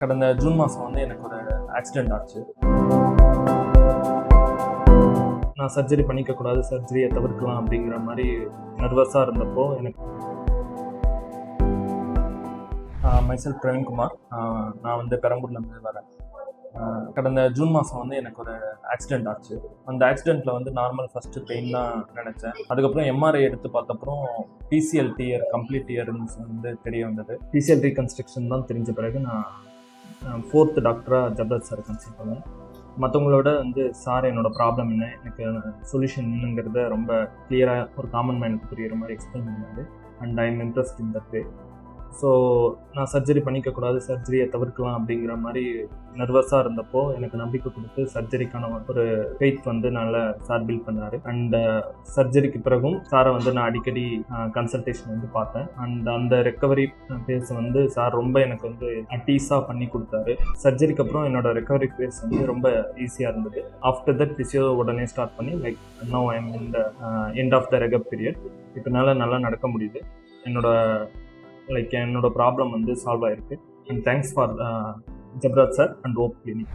கடந்த ஜூன் மாதம் வந்து எனக்கு ஒரு ஆக்சிடெண்ட் ஆச்சு. நான் சர்ஜரி பண்ணிக்கக்கூடாது, சர்ஜரியை தவிர்க்கலாம் அப்படிங்கிற மாதிரி நர்வஸாக இருந்தப்போ எனக்கு மைசெல்ஃப் பிரவீன்குமார், நான் வந்து பெரம்பூர்லேருந்து வரேன். கடந்த ஜூன் மாதம் வந்து எனக்கு ஒரு ஆக்சிடெண்ட் ஆச்சு. அந்த ஆக்சிடெண்ட்டில் வந்து நார்மல் ஃபஸ்ட்டு பெயின் தான் நினச்சேன். அதுக்கப்புறம் எம்ஆர்ஐ எடுத்து பார்த்தப்பறம் பிசிஎல் டியர் கம்ப்ளீட் டியர்னு வந்து தெரிய வந்தது. பிசிஎல் ரீகன்ஸ்ட்ரக்ஷன் தான் தெரிஞ்ச பிறகு நான் 4th டாக்டராக ஜப்ராஜ் சார் கன்சல்ட் பண்ணேன். மற்றவங்களோட வந்து சார் என்னோடய ப்ராப்ளம் என்ன, எனக்கு சொல்யூஷன் என்னங்கிறத ரொம்ப கிளியராக ஒரு காமன் மேனுக்கு புரிகிற மாதிரி எக்ஸ்பிளைன் பண்ணாரு. And I am interest in that way. So நான் சர்ஜரி பண்ணிக்கக்கூடாது, சர்ஜரியை தவிர்க்கலாம் அப்படிங்கிற மாதிரி நர்வஸாக இருந்தப்போ எனக்கு நம்பிக்கை கொடுத்து சர்ஜரிக்கான ஒரு ஃபெய்த் வந்து நல்லா சார் பில்ட் பண்ணார். அண்ட் சர்ஜரிக்கு பிறகும் சாரை வந்து நான் அடிக்கடி கன்சல்டேஷன் வந்து பார்த்தேன். அண்ட் அந்த ரெக்கவரி ஃபேஸ் வந்து சார் ரொம்ப எனக்கு வந்து அட்டீஸாக பண்ணி கொடுத்தாரு. சர்ஜரிக்கு அப்புறம் என்னோட ரெக்கவரி ஃபேஸ் வந்து ரொம்ப ஈஸியாக இருந்தது. ஆஃப்டர் தட் பிசியோ உடனே ஸ்டார்ட் பண்ணி like now I am in the end of the rehab period. இப்போனால நல்லா நடக்க முடியுது. என்னோட ப்ராப்ளம் வந்து சால்வ் ஆயிருக்கு. And thanks for Jabraj sir and ஓப் கிளினிக்.